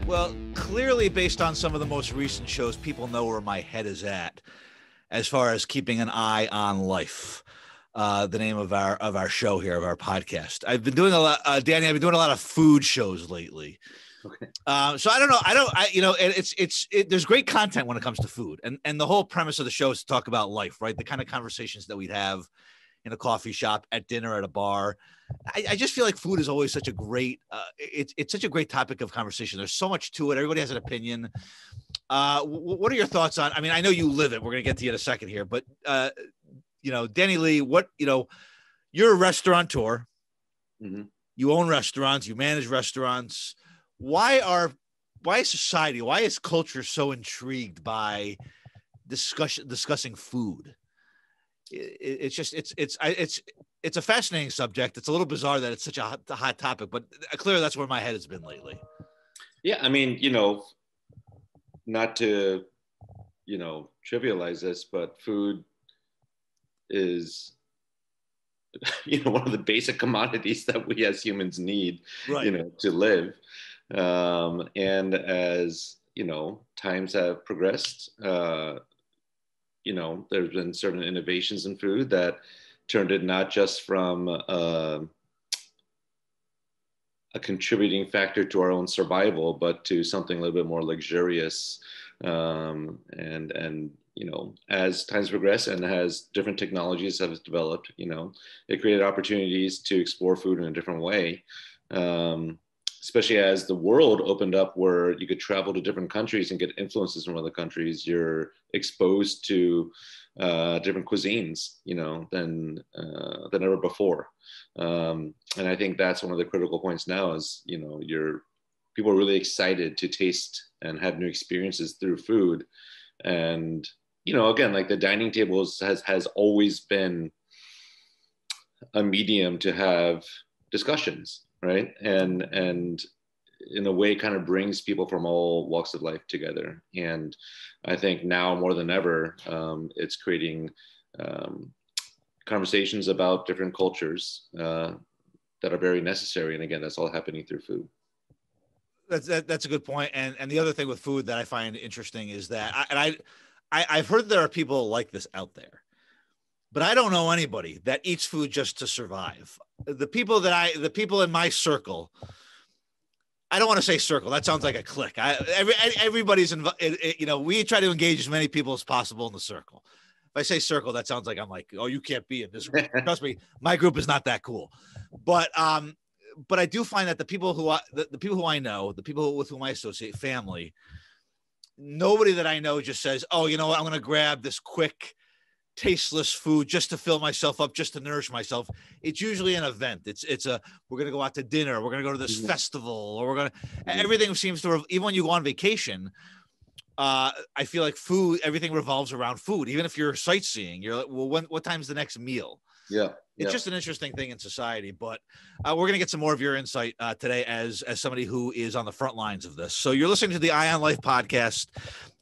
Well, clearly, based on some of the most recent shows, people know where my head is at as far as keeping an eye on life. The name of our show here, of our podcast. I've been doing a lot, Danny. I've been doing a lot of food shows lately. Okay. So I don't know. There's great content when it comes to food, and the whole premise of the show is to talk about life, right? The kind of conversations that we'd have in a coffee shop, at dinner, at a bar. I just feel like food is always such a great, it's such a great topic of conversation. There's so much to it. Everybody has an opinion. What are your thoughts on, I mean, I know you live it. We're going to get to you in a second here, but, Danny Lee, you're a restaurateur. Mm-hmm. You own restaurants, you manage restaurants. Why is culture so intrigued by discussing food? It's a fascinating subject. It's a little bizarre that it's such a hot topic, but clearly that's where my head has been lately. Yeah, I mean, not to, trivialize this, but food is, one of the basic commodities that we as humans need, right, to live. And as, times have progressed, there's been certain innovations in food that turned it not just from a contributing factor to our own survival, but to something a little bit more luxurious. And as times progress and as different technologies have developed, it created opportunities to explore food in a different way. Especially as the world opened up, where you could travel to different countries and get influences from other countries, you're exposed to different cuisines, than ever before. And I think that's one of the critical points now is, people are really excited to taste and have new experiences through food. And, again, like the dining tables has always been a medium to have discussions, right? And in a way kind of brings people from all walks of life together. And I think now more than ever, it's creating conversations about different cultures that are very necessary. And again, that's all happening through food. That's a good point. And the other thing with food that I find interesting is that I've heard there are people like this out there, but I don't know anybody that eats food just to survive. The people in my circle, I don't want to say circle. That sounds like a clique. Everybody's involved. We try to engage as many people as possible in the circle. If I say circle, that sounds like I'm like, oh, you can't be in this group. Trust me, my group is not that cool. But I do find that the people who I know, the people with whom I associate, family, nobody that I know just says, oh, you know what, I'm going to grab this quick, tasteless food just to fill myself up, just to nourish myself. It's usually an event. We're going to go out to dinner. We're going to go to this festival, or everything seems to, even when you go on vacation, I feel like everything revolves around food. Even if you're sightseeing, you're like, well, what time's the next meal? Yeah. It's just an interesting thing in society, but we're going to get some more of your insight today as somebody who is on the front lines of this. So you're listening to the Eye on Life podcast.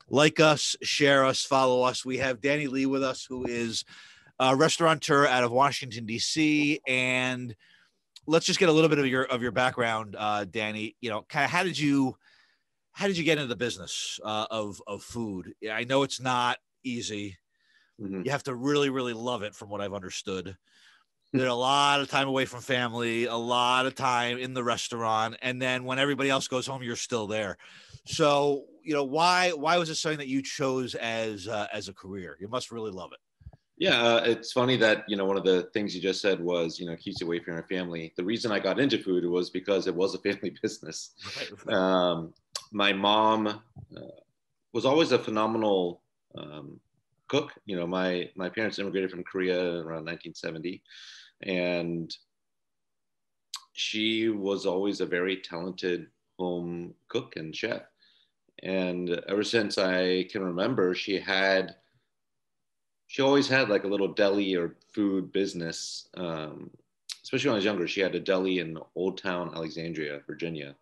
Like us, share us, follow us. We have Danny Lee with us, who is a restaurateur out of Washington, D.C. And let's just get a little bit of your background, Danny. Kind of how did you get into the business of food? I know it's not easy. Mm-hmm. You have to really, really love it, from what I've understood. There's a lot of time away from family, a lot of time in the restaurant, and then when everybody else goes home, you're still there. So, why was it something that you chose as a career? You must really love it. Yeah, it's funny that, one of the things you just said was, keeps you away from your family. The reason I got into food was because it was a family business. Right. My mom was always a phenomenal cook. My parents immigrated from Korea around 1970, and she was always a very talented home cook and chef. And ever since I can remember, she always had like a little deli or food business. Especially when I was younger, she had a deli in Old Town, Alexandria, Virginia,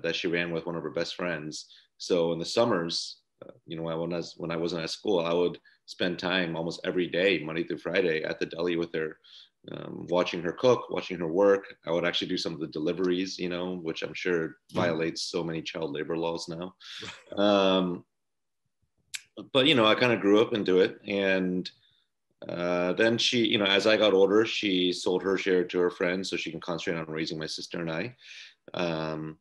that she ran with one of her best friends. So in the summers, when I wasn't at school, I would spend time almost every day, Monday through Friday, at the deli with her, watching her cook, watching her work. I would actually do some of the deliveries, you know, which I'm sure violates so many child labor laws now. Um, but, you know, I kind of grew up into it. And then she, you know, as I got older, she sold her share to her friends so she can concentrate on raising my sister and I. Um,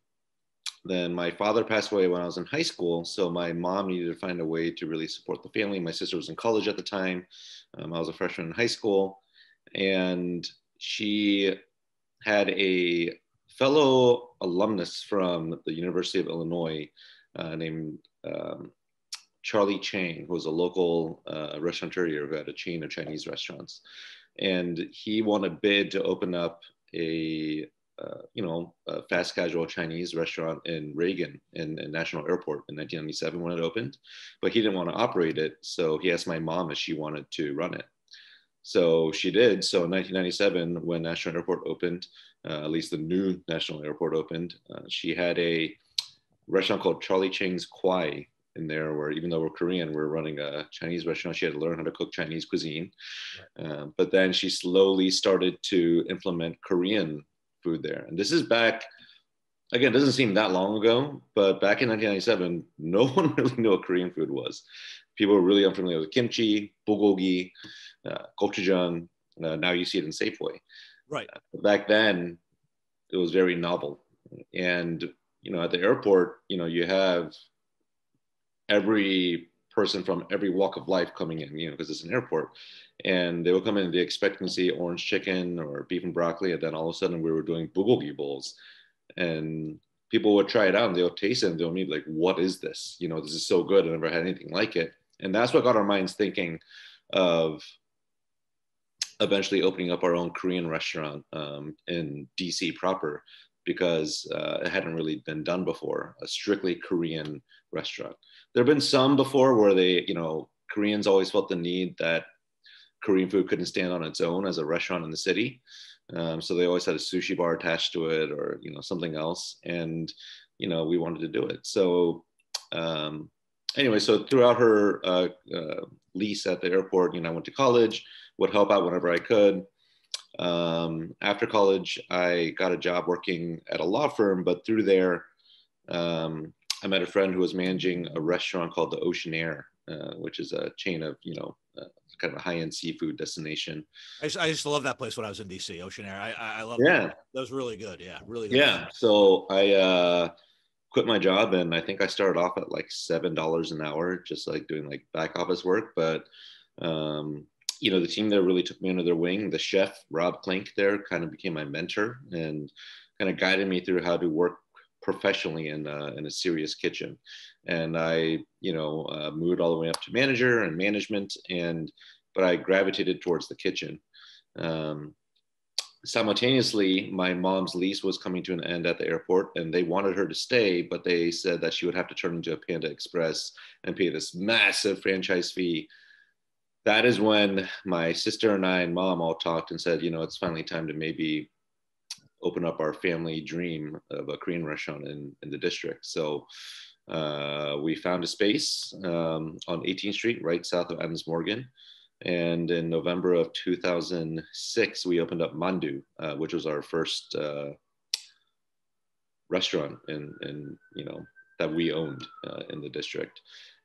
then my father passed away when I was in high school. So my mom needed to find a way to really support the family. My sister was in college at the time. I was a freshman in high school. And she had a fellow alumnus from the University of Illinois named Charlie Chang, who was a local restaurateur who had a chain of Chinese restaurants. And he won a bid to open up a a fast casual Chinese restaurant in Reagan in National Airport in 1997 when it opened, but he didn't want to operate it. So he asked my mom if she wanted to run it. So she did. So in 1997, when National Airport opened, at least the new National Airport opened, she had a restaurant called Charlie Chang's Kwai in there, where even though we're Korean, we're running a Chinese restaurant. She had to learn how to cook Chinese cuisine. Right. But then she slowly started to implement Korean food there. And this is back, again, it doesn't seem that long ago, but back in 1997, no one really knew what Korean food was. People were really unfamiliar with kimchi, bulgogi, gochujang. Now you see it in Safeway. Right. Back then, it was very novel. And, you know, at the airport, you know, you have every person from every walk of life coming in, you know, because it's an airport. And they would come in and they expect to see orange chicken or beef and broccoli. And then all of a sudden we were doing bulgogi bowls. And people would try it out and they'll taste it and they'll be like, what is this? You know, this is so good. I never had anything like it. And that's what got our minds thinking of eventually opening up our own Korean restaurant in DC proper, because it hadn't really been done before, a strictly Korean restaurant. There have been some before where they, you know, Koreans always felt the need that Korean food couldn't stand on its own as a restaurant in the city. So they always had a sushi bar attached to it or, you know, something else. And, you know, we wanted to do it. So anyway, so throughout her lease at the airport, you know, I went to college, would help out whenever I could. After college, I got a job working at a law firm, but through there, I met a friend who was managing a restaurant called the Ocean Air, which is a chain of, you know, kind of a high-end seafood destination. I used to love that place when I was in DC, Ocean Air. I love that. That was really good. Yeah, really good. Yeah. So I quit my job and I think I started off at like $7 an hour, just like doing like back office work. But you know, the team there really took me under their wing. The chef, Rob Klink, there kind of became my mentor and kind of guided me through how to work professionally in a serious kitchen. And I, you know, moved all the way up to manager and management, but I gravitated towards the kitchen. Simultaneously, my mom's lease was coming to an end at the airport and they wanted her to stay, but they said that she would have to turn into a Panda Express and pay this massive franchise fee. That is when my sister and I and mom all talked and said, you know, it's finally time to maybe open up our family dream of a Korean restaurant in the district. So we found a space on 18th Street, right south of Adams Morgan. And in November of 2006, we opened up Mandu, which was our first restaurant in you know, that we owned in the district.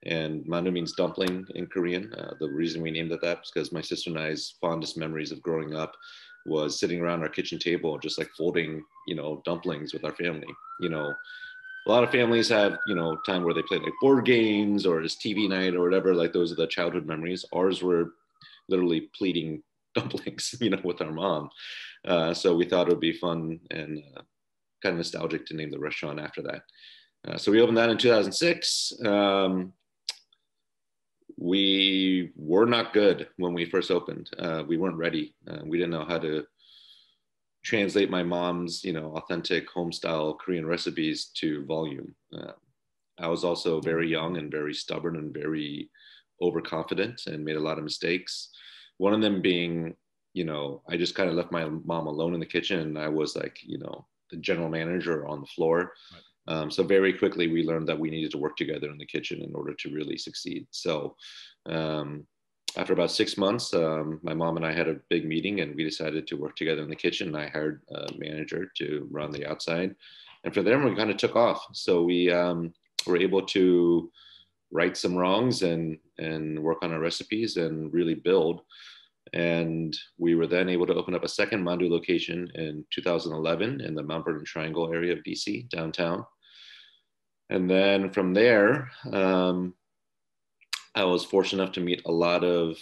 And Mandu means dumpling in Korean. The reason we named it that is because my sister and I's fondest memories of growing up was sitting around our kitchen table, just like folding, you know, dumplings with our family. You know, a lot of families have, you know, time where they play like board games or it's TV night or whatever. Like those are the childhood memories. Ours were literally pleating dumplings, you know, with our mom. So we thought it would be fun and kind of nostalgic to name the restaurant after that. So we opened that in 2006. We were not good when we first opened. We weren't ready. We didn't know how to translate my mom's, you know, authentic home style Korean recipes to volume. I was also very young and very stubborn and very overconfident and made a lot of mistakes. One of them being, you know, I just kind of left my mom alone in the kitchen and I was like, you know, the general manager on the floor. Right. So very quickly we learned that we needed to work together in the kitchen in order to really succeed. So after about 6 months, my mom and I had a big meeting, and we decided to work together in the kitchen. I hired a manager to run the outside, and for them, we kind of took off. So we were able to right some wrongs and work on our recipes and really build. And we were then able to open up a second Mandu location in 2011 in the Mount Vernon Triangle area of DC, downtown. And then from there, I was fortunate enough to meet a lot of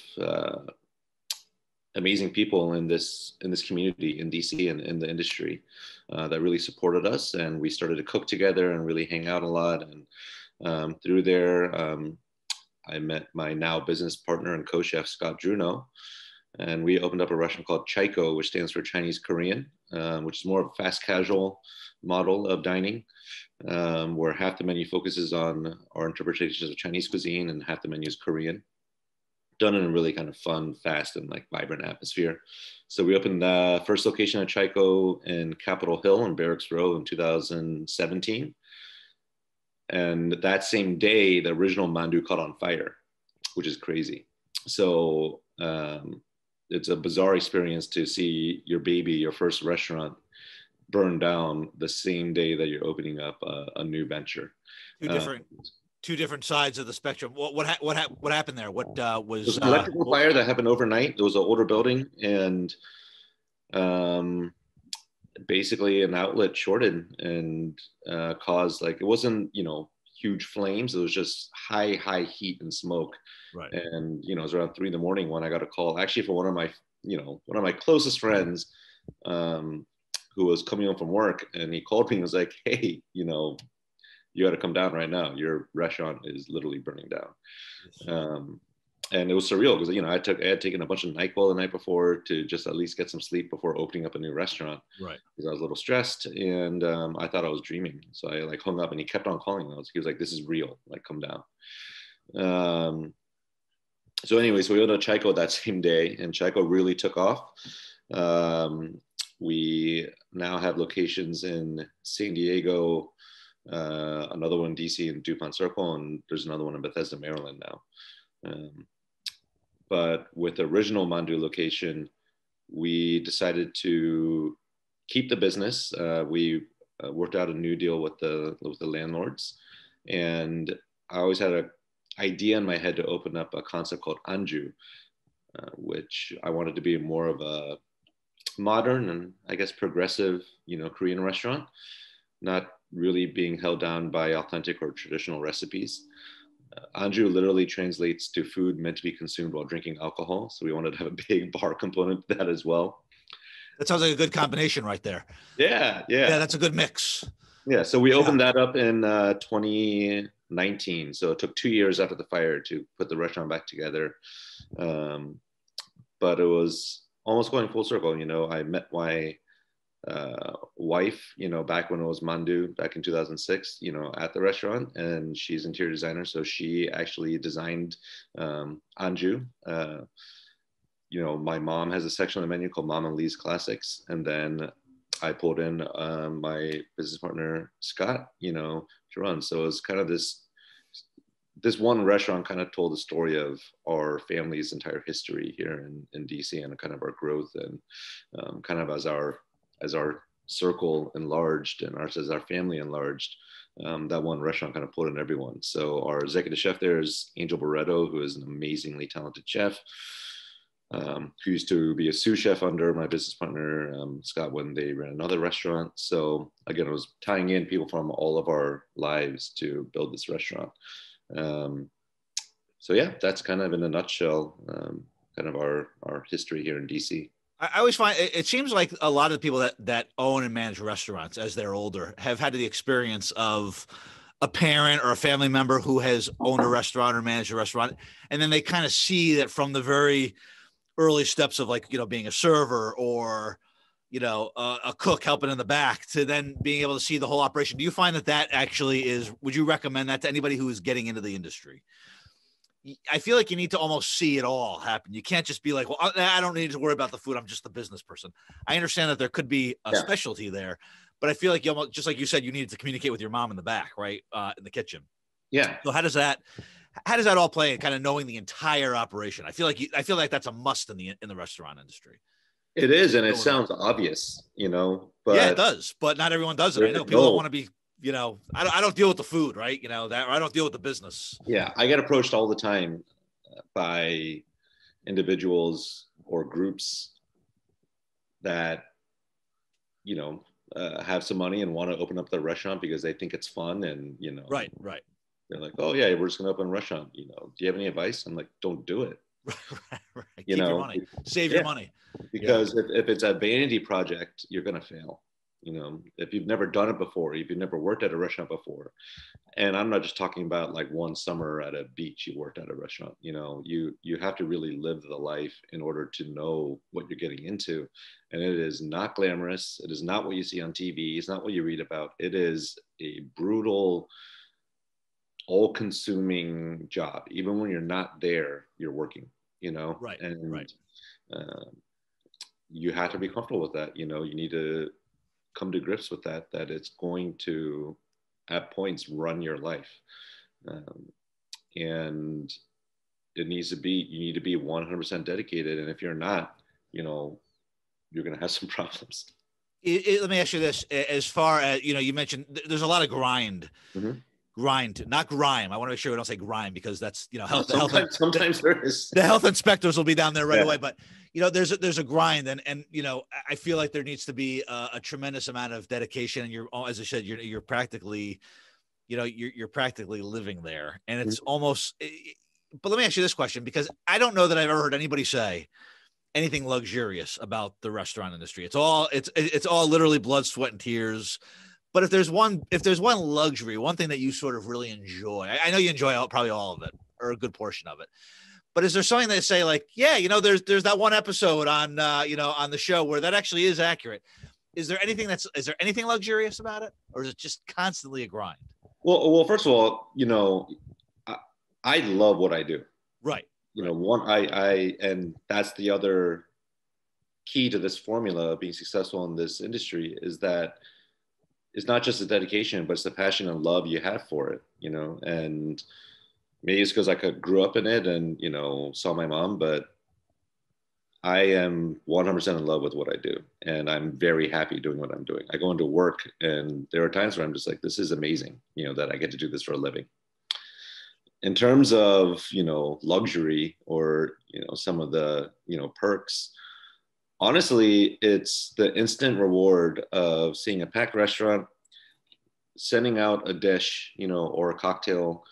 amazing people in this community in DC and in the industry that really supported us. And we started to cook together and really hang out a lot. And through there, I met my now business partner and co-chef, Scott Druno. And we opened up a restaurant called Chaiko, which stands for Chinese Korean, which is more of a fast casual model of dining, where half the menu focuses on our interpretations of Chinese cuisine and half the menu is Korean, done in a really kind of fun, fast, and like vibrant atmosphere. So we opened the first location at Chaiko in Capitol Hill in Barracks Row in 2017. And that same day, the original Mandu caught on fire, which is crazy. So it's a bizarre experience to see your baby, your first restaurant, burn down the same day that you're opening up a new venture. Two different sides of the spectrum. What happened there? What was? It was an electrical fire that happened overnight. It was an older building, and basically an outlet shorted and caused, like, it wasn't, huge flames. It was just high heat and smoke. Right. And, it was around 3 a.m. when I got a call, actually, from one of my closest friends, who was coming home from work, and he called me and was like, "Hey, you got to come down right now. Your restaurant is literally burning down." And it was surreal because, I had taken a bunch of NyQuil the night before to just at least get some sleep before opening up a new restaurant. Right. Because I was a little stressed, and I thought I was dreaming. So I like hung up, and he kept on calling. He was like, "This is real. Like, come down." So anyway, so we went to Chaiko that same day, and Chaiko really took off. We now have locations in San Diego, another one in DC in DuPont Circle, and there's another one in Bethesda, Maryland now. But with the original Mandu location, we decided to keep the business. We worked out a new deal with the landlords, and I always had an idea in my head to open up a concept called Anju, which I wanted to be more of a modern and, I guess, progressive, Korean restaurant, not really being held down by authentic or traditional recipes. Anju literally translates to food meant to be consumed while drinking alcohol. So we wanted to have a big bar component to that as well. That sounds like a good combination right there. Yeah. That's a good mix. Yeah. So we opened that up in 2019. So it took 2 years after the fire to put the restaurant back together. But it was almost going full circle. I met my wife, back when it was Mandu back in 2006, at the restaurant, and she's interior designer. So she actually designed Anju. My mom has a section on the menu called Mom and Lee's Classics. And then I pulled in my business partner, Scott, to run. So it was kind of this one restaurant kind of told the story of our family's entire history here in DC, and kind of our growth, and kind of as our circle enlarged and as our family enlarged, that one restaurant kind of pulled in everyone. So our executive chef there is Angel Barreto, who is an amazingly talented chef, who used to be a sous chef under my business partner, Scott, when they ran another restaurant. So again, it was tying in people from all of our lives to build this restaurant. So yeah, that's kind of in a nutshell, kind of our history here in DC. I always find it seems like a lot of the people that own and manage restaurants as they're older have had the experience of a parent or a family member who has owned a restaurant or managed a restaurant. And then they kind of see that from the very early steps of, like, being a server or, a cook helping in the back, to then being able to see the whole operation. Do you find that actually would you recommend that to anybody who is getting into the industry? I feel like you need to almost see it all happen. You can't just be like, well, I don't need to worry about the food. I'm just the business person. I understand that there could be a specialty there, but I feel like you almost, just like you said, you needed to communicate with your mom in the back, right? In the kitchen. Yeah. So how does that how does that all play? Kind of knowing the entire operation. I feel like that's a must in the restaurant industry. It is, and it sounds obvious, you know, Yeah, it but does, but not everyone does it. I know people don't no. want to be, I don't deal with the food, right? That, or I don't deal with the business. Yeah, I get approached all the time by individuals or groups that, you know, have some money and want to open up their restaurant because they think it's fun, and Right. they're like, oh yeah, we're just gonna open a restaurant. Do you have any advice? I'm like, don't do it. Right. You Keep your know, money, save your yeah, money. because if it's a vanity project, you're gonna fail. If you've never done it before, if you've never worked at a restaurant before, and I'm not just talking about like one summer at a beach you worked at a restaurant. You have to really live the life in order to know what you're getting into, and it is not glamorous. It is not what you see on TV. It's not what you read about. It is a brutal, all-consuming job. Even when you're not there, you're working. Right. And Right. uh, you have to be comfortable with that. You need to come to grips with that it's going to at points run your life, um, and you need to be 100% dedicated, and if you're not, you're going to have some problems. Let me ask you this: as far as you mentioned, there's a lot of grind. Mm-hmm. Grind, not grime. I want to make sure we don't say grime, because that's health. Sometimes there is. The health inspectors will be down there right Yeah. away. But there's a grind, and I feel like there needs to be a tremendous amount of dedication. And as I said, you're practically, you're practically living there, and it's almost. But let me ask you this question, because I don't know that I've ever heard anybody say anything luxurious about the restaurant industry. It's all literally blood, sweat, and tears. But if there's one luxury, one thing that you sort of really enjoy, I know you enjoy probably all of it or a good portion of it. But is there something that say like, yeah, there's that one episode on on the show where that actually is accurate? Is there anything luxurious about it, or is it just constantly a grind? Well, first of all, I love what I do. Right. And that's the other key to this formula of being successful in this industry, is that it's not just the dedication, but it's the passion and love you have for it, and maybe it's because I grew up in it and, saw my mom, but I am 100% in love with what I do. And I'm very happy doing what I'm doing. I go into work and there are times where I'm just like, this is amazing, that I get to do this for a living. In terms of, luxury or, some of the, perks, honestly, it's the instant reward of seeing a packed restaurant, sending out a dish, or a cocktail,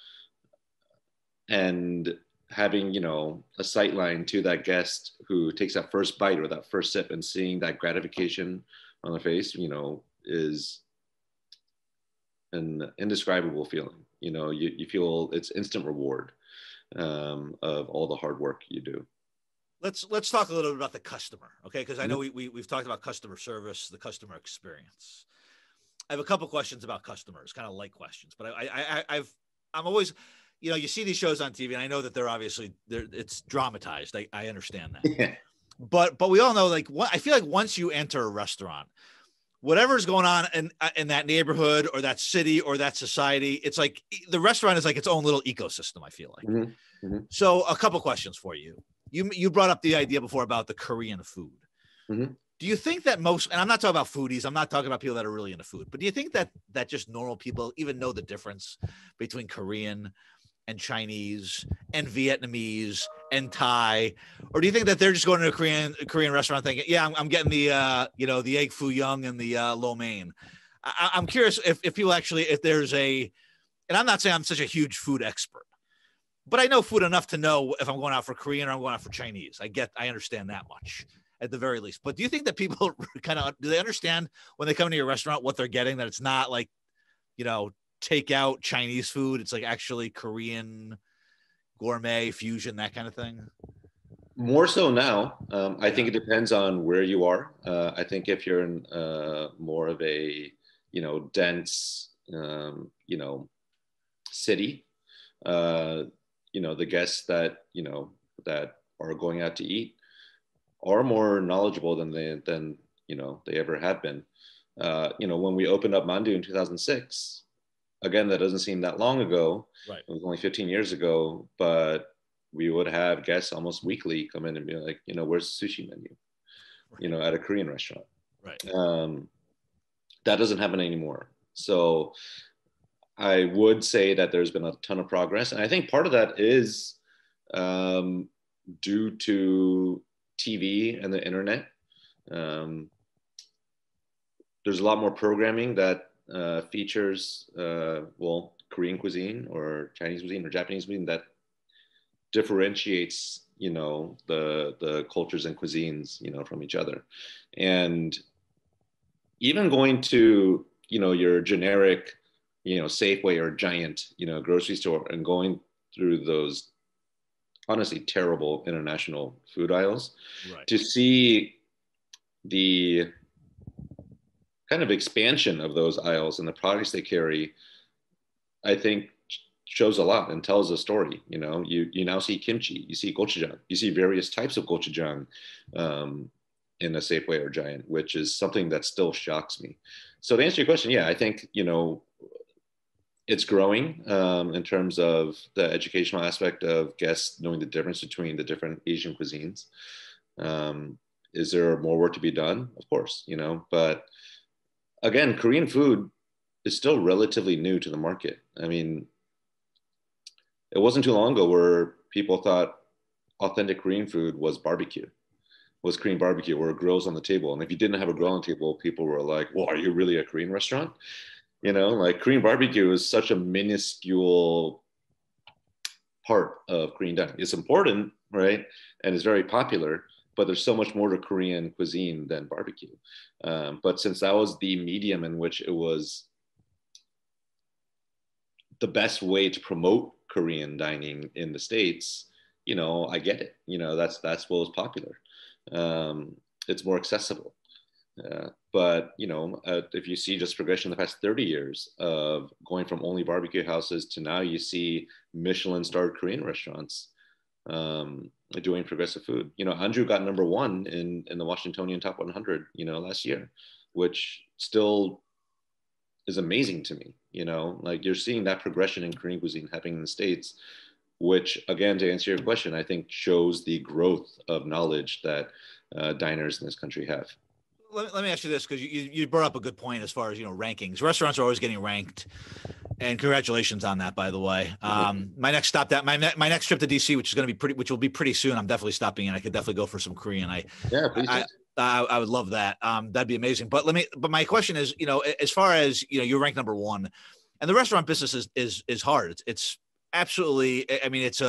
and having, a sight line to that guest who takes that first bite or that first sip, and seeing that gratification on their face, is an indescribable feeling. You feel it's instant reward of all the hard work you do. Let's talk a little bit about the customer, okay? Because I know we've talked about customer service, the customer experience. I have a couple questions about customers, kind of light questions, but I'm always, you see these shows on TV, and I know that it's dramatized. I understand that, Yeah. but we all know, like, I feel like once you enter a restaurant, whatever's going on in that neighborhood or that city or that society, it's like the restaurant is like its own little ecosystem, I feel like. Mm-hmm. Mm-hmm. So a couple questions for you. You brought up the idea before about the Korean food. Mm-hmm. Do you think that and I'm not talking about foodies, I'm not talking about people that are really into food, but do you think that just normal people even know the difference between Korean and Chinese and Vietnamese and Thai? Or do you think that they're just going to a Korean restaurant thinking, yeah, I'm getting the the egg foo young and the lo mein? I'm curious if people actually, if there's and I'm not saying I'm such a huge food expert, but I know food enough to know if I'm going out for Korean or I'm going out for Chinese. I understand that much at the very least. But do you think that people do they understand when they come to your restaurant what they're getting, that it's not like, take out Chinese food, it's like actually Korean gourmet fusion, that kind of thing? More so now. I think it depends on where you are. I think if you're in more of a, dense, city, the guests that, that are going out to eat are more knowledgeable than they ever have been. When we opened up Mandu in 2006, again, that doesn't seem that long ago. Right. It was only 15 years ago, but we would have guests almost weekly come in and be like, where's the sushi menu, Right. at a Korean restaurant. Right. That doesn't happen anymore. So I would say that there's been a ton of progress. And I think part of that is um, due to TV and the internet. Um, there's a lot more programming that features, Korean cuisine or Chinese cuisine or Japanese cuisine that differentiates, the cultures and cuisines, from each other. And even going to, your generic, Safeway or Giant, grocery store and going through those honestly terrible international food aisles Right. to see the kind of expansion of those aisles and the products they carry, I think shows a lot and tells a story. You now see kimchi, you see gochujang, you see various types of gochujang in a Safeway or Giant, which is something that still shocks me. So to answer your question, yeah, I think it's growing in terms of the educational aspect of guests knowing the difference between the different Asian cuisines. Is there more work to be done? Of course, but again, Korean food is still relatively new to the market. I mean, it wasn't too long ago where people thought authentic Korean food was barbecue, was Korean barbecue, or grills on the table. And if you didn't have a grill on the table, people were like, well, are you really a Korean restaurant? Like Korean barbecue is such a minuscule part of Korean dining. It's important, right? And it's very popular, but there's so much more to Korean cuisine than barbecue. But since that was the medium in which it was the best way to promote Korean dining in the States, I get it. That's what was popular. It's more accessible. But if you see just progression in the past 30 years of going from only barbecue houses to now you see Michelin-starred Korean restaurants doing progressive food. Anju got #1 in the Washingtonian Top 100, last year, which still is amazing to me. Like you're seeing that progression in Korean cuisine happening in the States, which again, to answer your question, I think shows the growth of knowledge that diners in this country have. Let me ask you this, because you brought up a good point as far as rankings. Restaurants are always getting ranked, and congratulations on that, by the way. My next trip to DC, which will be pretty soon. I'm definitely stopping in. I could definitely go for some Korean. Yeah, please do. I would love that. That'd be amazing. But my question is, as far as you're ranked #1, and the restaurant business is hard. It's absolutely. I mean, it's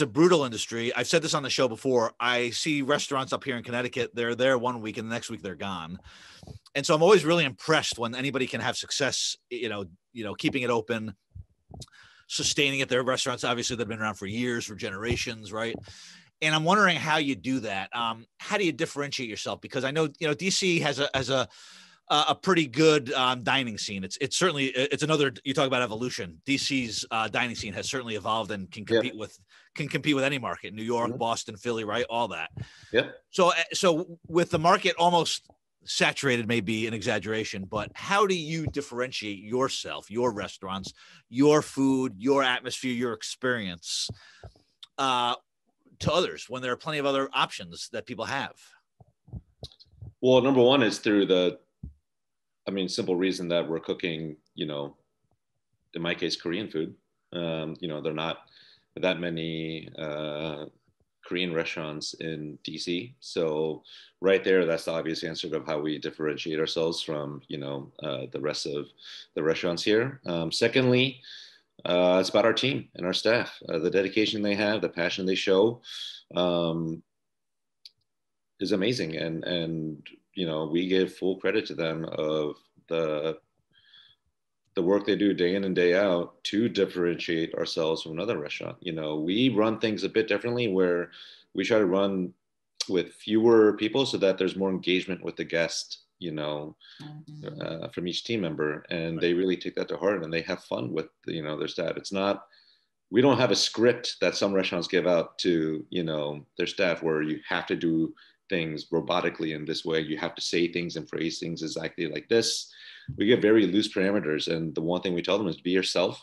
a brutal industry. I've said this on the show before. I see restaurants up here in Connecticut. They're there one week and the next week they're gone. And so I'm always really impressed when anybody can have success, keeping it open, sustaining it. Their restaurants, obviously, they've been around for years, for generations, right? And I'm wondering how you do that. How do you differentiate yourself? Because I know, DC has a pretty good dining scene. It's certainly, another, you talk about evolution. DC's dining scene has certainly evolved and can compete with any market, New York, Boston, Philly, right? All that. Yeah. So with the market almost saturated, may be an exaggeration, but how do you differentiate yourself, your restaurants, your food, your atmosphere, your experience to others when there are plenty of other options that people have? Well, #1 is through simple reason that we're cooking, in my case, Korean food. They're not that many Korean restaurants in DC. So right there, that's the obvious answer of how we differentiate ourselves from, the rest of the restaurants here. Secondly, it's about our team and our staff, the dedication they have, the passion they show is amazing. And we give full credit to them of the work they do day in and day out to differentiate ourselves from another restaurant. We run things a bit differently where we try to run with fewer people so that there's more engagement with the guest, from each team member. And they really take that to heart and they have fun with, their staff. It's not, we don't have a script that some restaurants give out to, their staff where you have to do things robotically in this way. You have to say things and phrase things exactly like this. we get very loose parameters. And the one thing we tell them is be yourself,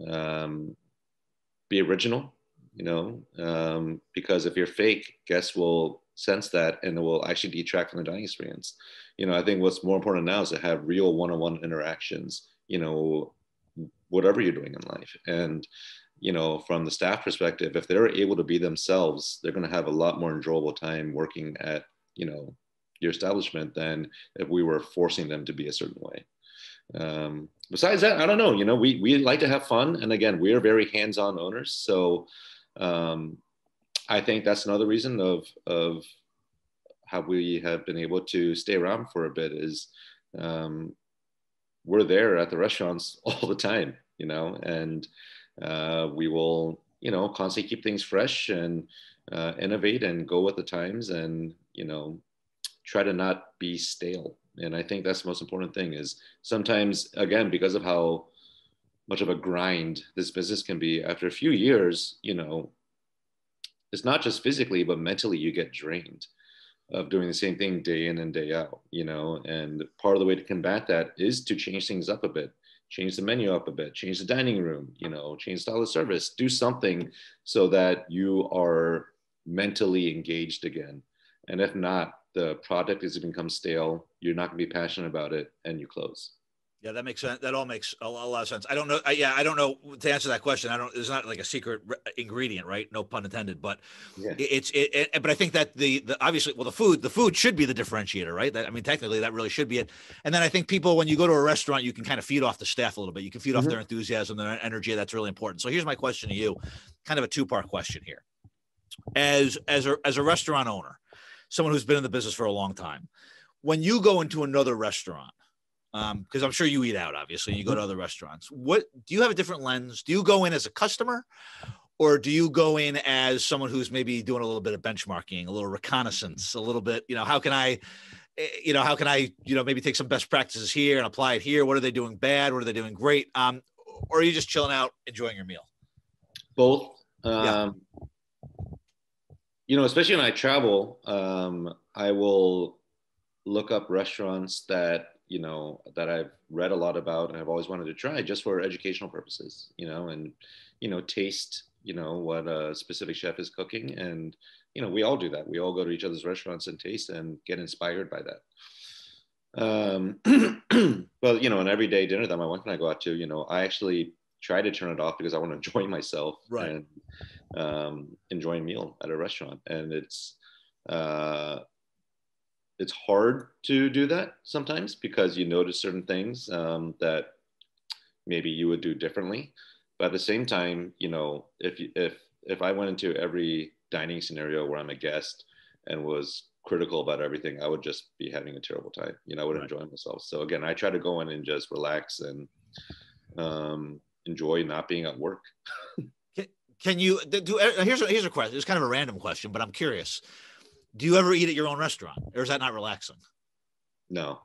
um, be original, because if you're fake, guests will sense that and it will actually detract from the dining experience. I think what's more important now is to have real one-on-one interactions, whatever you're doing in life. And, from the staff perspective, if they're able to be themselves, they're going to have a lot more enjoyable time working at, your establishment than if we were forcing them to be a certain way. Besides that, I don't know, we like to have fun. And again, we're very hands-on owners. So I think that's another reason of how we have been able to stay around for a bit is we're there at the restaurants all the time, and we will, constantly keep things fresh and innovate and go with the times and, try to not be stale. And I think that's the most important thing is sometimes, again, because of how much of a grind this business can be, after a few years, it's not just physically, but mentally you get drained of doing the same thing day in and day out, and part of the way to combat that is to change things up a bit, change the menu up a bit, change the dining room, change style of service, do something so that you are mentally engaged again. And if not, the product is going to become stale. You're not going to be passionate about it, and you close. Yeah, that makes sense. That all makes a lot of sense. I don't know. I don't know to answer that question. It's not like a secret ingredient, right? No pun intended. But yeah. But I think that the obviously, well, the food should be the differentiator, right? Technically, that really should be it. And then I think people, when you go to a restaurant, you can kind of feed off the staff a little bit. You can feed off their enthusiasm, their energy. That's really important. So here's my question to you, kind of a two-part question here. As a restaurant owner, someone who's been in the business for a long time, when you go into another restaurant, because I'm sure you eat out, obviously, you go to other restaurants, what do you have a different lens? Do you go in as a customer, or do you go in as someone who's maybe doing a little bit of benchmarking, a little reconnaissance, a little bit, how can I maybe take some best practices here and apply it here? What are they doing bad? What are they doing great? Or are you just chilling out, enjoying your meal? Both. Especially when I travel, I will look up restaurants that I've read a lot about and I've always wanted to try just for educational purposes, and taste what a specific chef is cooking. And we all do that. We all go to each other's restaurants and taste and get inspired by that. But an everyday dinner that my wife and I go out to, I actually try to turn it off because I want to enjoy myself, right, and enjoy a meal at a restaurant. And it's hard to do that sometimes because you notice certain things that maybe you would do differently. But at the same time, if I went into every dining scenario where I'm a guest and was critical about everything, I would just be having a terrible time. I wouldn't enjoy myself. So again, I try to go in and just relax and enjoy not being at work. Can you do? Here's a question. It's kind of a random question, but I'm curious. Do you ever eat at your own restaurant, or is that not relaxing? No,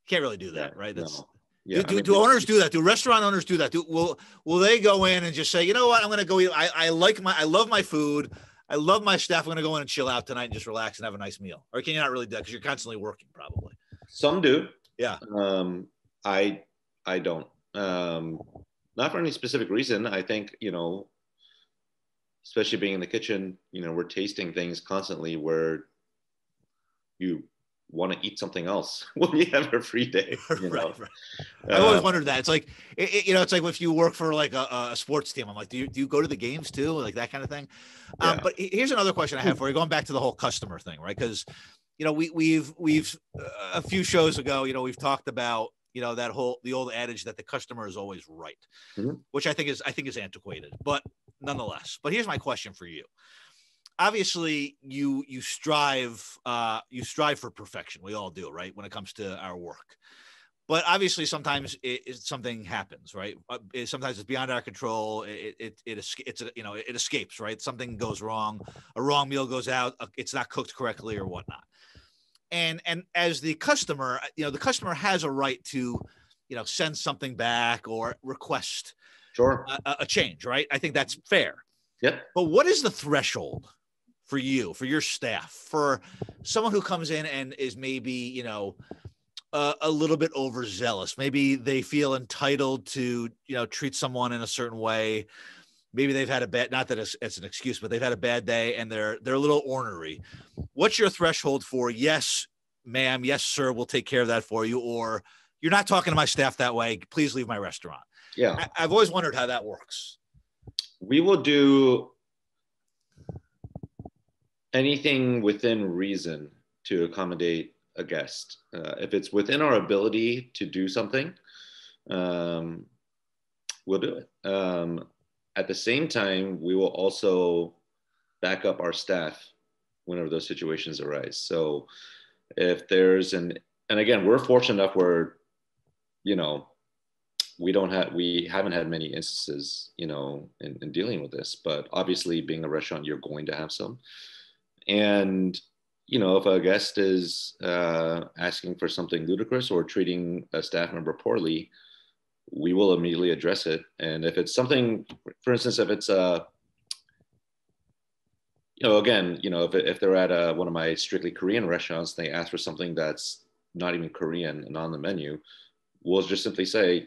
can't really do that, right? That's no. Yeah, do owners do that? Do restaurant owners do that? Will they go in and just say, you know what, I'm going to go eat. I love my food. I love my staff. I'm going to go in and chill out tonight and just relax and have a nice meal. Or can you not really do that because you're constantly working? Probably. Some do. Yeah. I don't. Not for any specific reason. I think especially being in the kitchen, we're tasting things constantly where you want to eat something else when you have a free day. Right. I've always wondered that. It's like, it's like if you work for like a sports team, I'm like, do you go to the games too? Like that kind of thing. Yeah. But here's another question I have for you, going back to the whole customer thing, right? Because, we've a few shows ago, we've talked about, the old adage that the customer is always right, which I think is antiquated, but nonetheless. But here's my question for you. Obviously, you strive for perfection. We all do, right? When it comes to our work, but obviously sometimes something happens, right? Sometimes it's beyond our control. It escapes, right? Something goes wrong. A wrong meal goes out. It's not cooked correctly or whatnot. And as the customer, the customer has a right to, send something back or request a change, right? I think that's fair. Yep. But what is the threshold for you, for your staff, for someone who comes in and is maybe, a little bit overzealous. Maybe they feel entitled to, treat someone in a certain way. Maybe they've had a bad, not that it's an excuse, but they've had a bad day and they're a little ornery. What's your threshold for, yes, ma'am, yes, sir, we'll take care of that for you, or you're not talking to my staff that way, please leave my restaurant? Yeah. I've always wondered how that works. We will do anything within reason to accommodate a guest. If it's within our ability to do something, we'll do it. At the same time, we will also back up our staff whenever those situations arise. So if there's and again, we're fortunate enough where, we haven't had many instances, in dealing with this, but obviously being a restaurant, you're going to have some. And, if a guest is asking for something ludicrous or treating a staff member poorly, we will immediately address it. And if it's something, for instance, if it's if they're at one of my strictly Korean restaurants, they ask for something that's not even Korean and on the menu, we'll just simply say,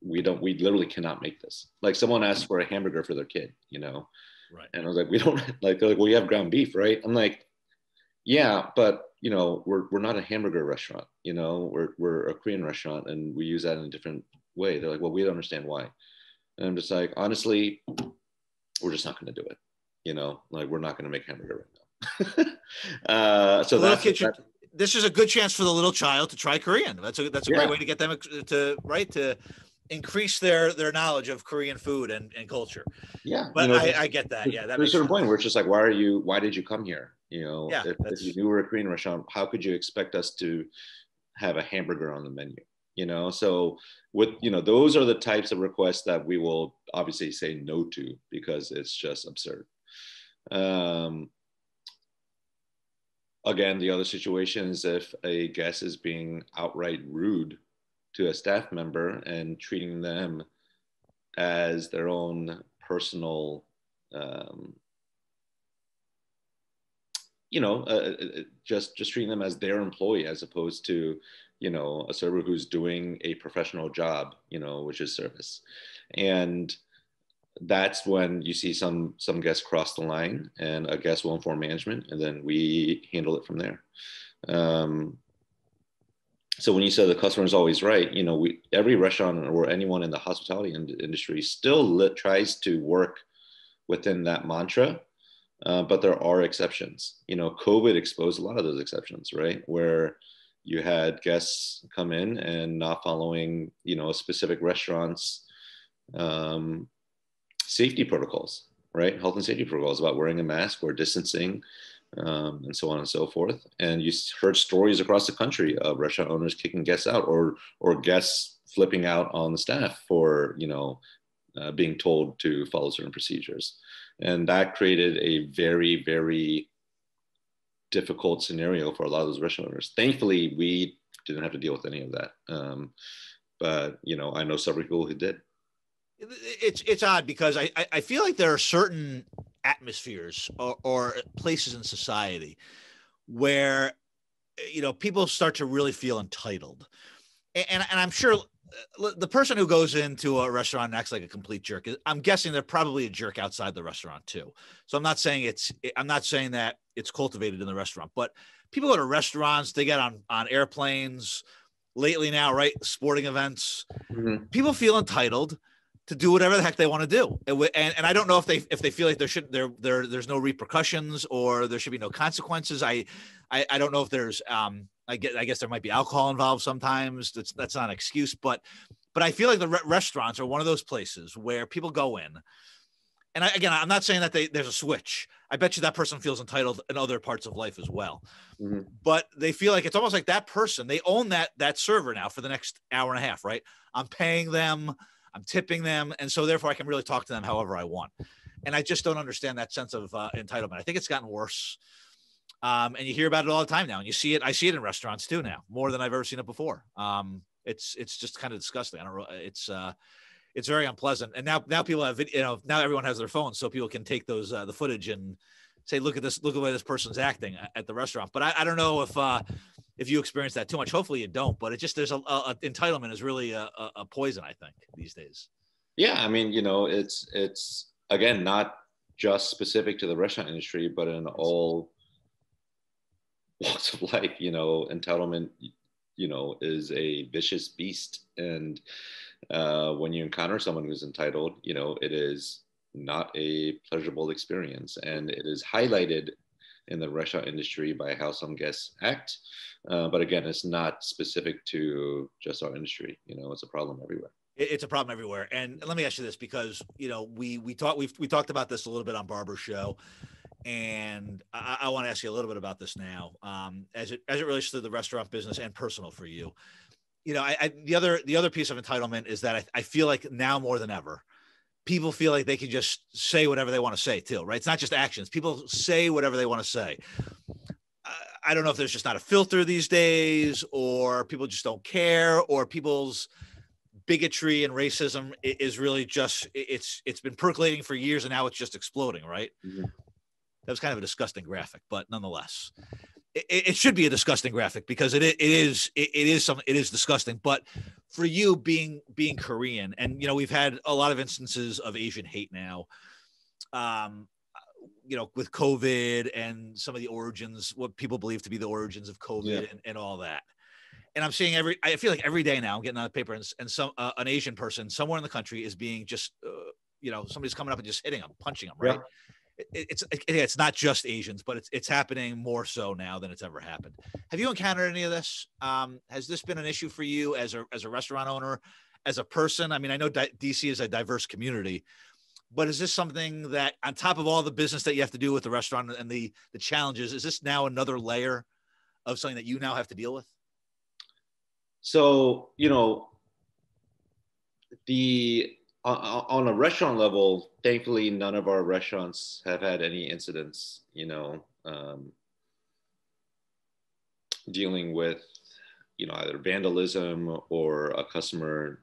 we literally cannot make this. Like someone asked for a hamburger for their kid, Right. And I was like, we don't like, they're like, well, you have ground beef, right? I'm like, yeah, but we're not a hamburger restaurant, we're a Korean restaurant and we use that in a different way. They're like, well, we don't understand why. And I'm just like, honestly, we're just not going to do it. Like we're not going to make hamburger right now. So this is a good chance for the little child to try Korean. That's a great way to get them to increase their knowledge of Korean food and culture. Yeah. But I get that. Yeah. There's a certain point where it's just like, why did you come here? If you knew we were a Korean restaurant, how could you expect us to have a hamburger on the menu? So those are the types of requests that we will obviously say no to because it's just absurd. Again, the other situation is if a guest is being outright rude to a staff member and treating them as their own personal, just treating them as their employee as opposed to, a server who's doing a professional job, which is service. And that's when you see some guests cross the line and a guest will inform management and then we handle it from there. So when you say the customer is always right, every restaurant or anyone in the hospitality industry still tries to work within that mantra, but there are exceptions. COVID exposed a lot of those exceptions, right? Where you had guests come in and not following, a specific restaurant's safety protocols, right? Health and safety protocols about wearing a mask or distancing, and so on and so forth. And you heard stories across the country of restaurant owners kicking guests out or guests flipping out on the staff for, being told to follow certain procedures. And that created a very, very difficult scenario for a lot of those restaurant owners. Thankfully, we didn't have to deal with any of that. But, I know several people who did. It's odd because I feel like there are certain atmospheres or places in society where, people start to really feel entitled. And I'm sure the person who goes into a restaurant and acts like a complete jerk, I'm guessing they're probably a jerk outside the restaurant too. So I'm not saying that it's cultivated in the restaurant, but people go to restaurants, they get on airplanes lately now, right? Sporting events, Mm-hmm. People feel entitled to do whatever the heck they want to do. And I don't know if they feel like there's no repercussions or there should be no consequences. I don't know if there's, I guess there might be alcohol involved sometimes. That's not an excuse, but I feel like the restaurants are one of those places where people go in. And I'm not saying that there's a switch. I bet you that person feels entitled in other parts of life as well. Mm-hmm. But they feel like it's almost like that person, they own that server now for the next hour and a half, right? I'm paying them, I'm tipping them, and so therefore I can really talk to them however I want. And I just don't understand that sense of entitlement. I think it's gotten worse. And you hear about it all the time now, and I see it in restaurants too now, more than I've ever seen it before. It's just kind of disgusting. I don't know. It's very unpleasant. And now people have, now everyone has their phones, so people can take the footage and say, look at the way this person's acting at the restaurant. But I don't know if if you experience that too much. Hopefully you don't, but it just, there's a entitlement is really a poison, I think, these days. Yeah, I mean, it's again not just specific to the restaurant industry, but in all walks of life. Entitlement, is a vicious beast, and when you encounter someone who's entitled, it is not a pleasurable experience, and it is highlighted in the restaurant industry by how some guests act. But again, it's not specific to just our industry. It's a problem everywhere. It's a problem everywhere. And let me ask you this, because we talked about this a little bit on Barber's show, and I want to ask you a little bit about this now, as it relates to the restaurant business and personal for you. The other piece of entitlement is that I feel like now more than ever, people feel like they can just say whatever they want to say too, right? It's not just actions. People say whatever they want to say. I don't know if there's just not a filter these days, or people just don't care, or people's bigotry and racism is really just, it's been percolating for years, and now it's just exploding, right? Mm-hmm. That was kind of a disgusting graphic, but nonetheless, it should be a disgusting graphic, because it is disgusting. But for you being Korean, and we've had a lot of instances of Asian hate now, with COVID and some of the origins, what people believe to be the origins of COVID, and all that. And I'm seeing I feel like every day now I'm getting on the paper, and some an Asian person somewhere in the country is being just, somebody's coming up and just hitting them, punching them, right? Yeah. It's not just Asians, but it's happening more so now than it's ever happened. Have you encountered any of this? Has this been an issue for you as a restaurant owner, as a person? I mean, I know DC is a diverse community, but is this something that, on top of all the business that you have to do with the restaurant and the challenges, is this now another layer of something that you now have to deal with? So, on a restaurant level, thankfully, none of our restaurants have had any incidents, dealing with, either vandalism or a customer,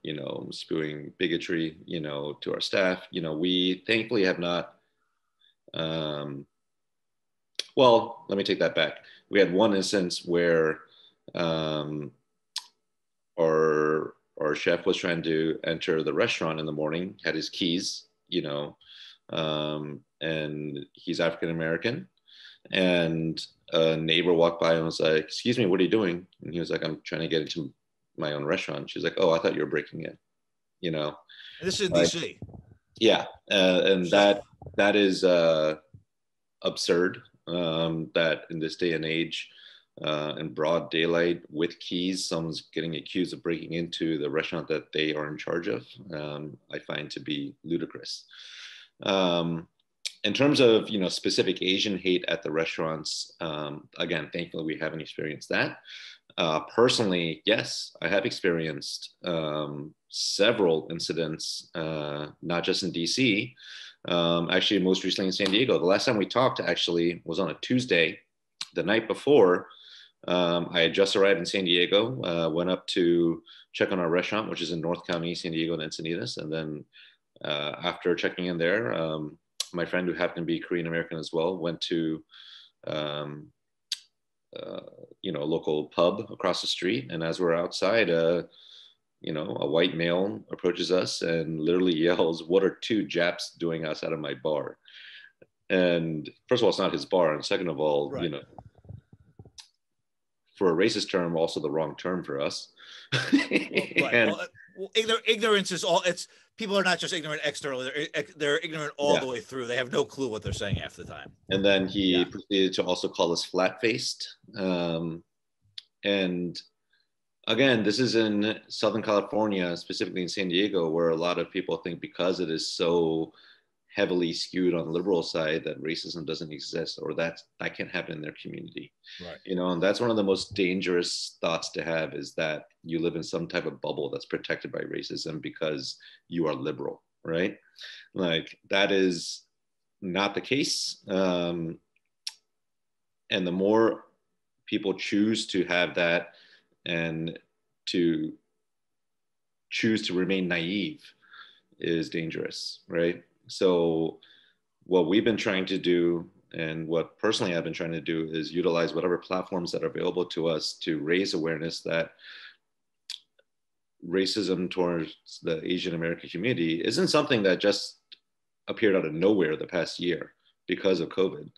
spewing bigotry, to our staff. We thankfully have not. Well, let me take that back. We had one instance where our chef was trying to enter the restaurant in the morning, had his keys, and he's African American, and a neighbor walked by and was like, "Excuse me, what are you doing?" And he was like, "I'm trying to get into my own restaurant." She's like, "Oh, I thought you were breaking in," And this is in DC. Yeah, and that is absurd. That in this day and age, in broad daylight with keys, someone's getting accused of breaking into the restaurant that they are in charge of, I find to be ludicrous. In terms of specific Asian hate at the restaurants, again, thankfully we haven't experienced that. Personally, yes, I have experienced several incidents, not just in DC, actually most recently in San Diego. The last time we talked actually was on a Tuesday, the night before. I had just arrived in San Diego, went up to check on our restaurant, which is in North County, San Diego and Encinitas. And then after checking in there, my friend, who happened to be Korean American as well, went to a local pub across the street. And as we're outside, a white male approaches us and literally yells, "What are two Japs doing outside of my bar?" And first of all, it's not his bar. And second of all, right. For a racist term, also the wrong term for us. Right. And, ignorance is all. It's people are not just ignorant externally; they're ignorant all the way through. They have no clue what they're saying half the time. And then he proceeded to also call us flat-faced. And again, this is in Southern California, specifically in San Diego, where a lot of people think because it is so heavily skewed on the liberal side that racism doesn't exist, or that can't happen in their community. Right. And that's one of the most dangerous thoughts to have, is that you live in some type of bubble that's protected by racism because you are liberal, right? Like, that is not the case. And the more people choose to have that and to choose to remain naive is dangerous, right? So what we've been trying to do And what personally I've been trying to do is utilize whatever platforms that are available to us to raise awareness that racism towards the Asian American community isn't something that just appeared out of nowhere the past year because of COVID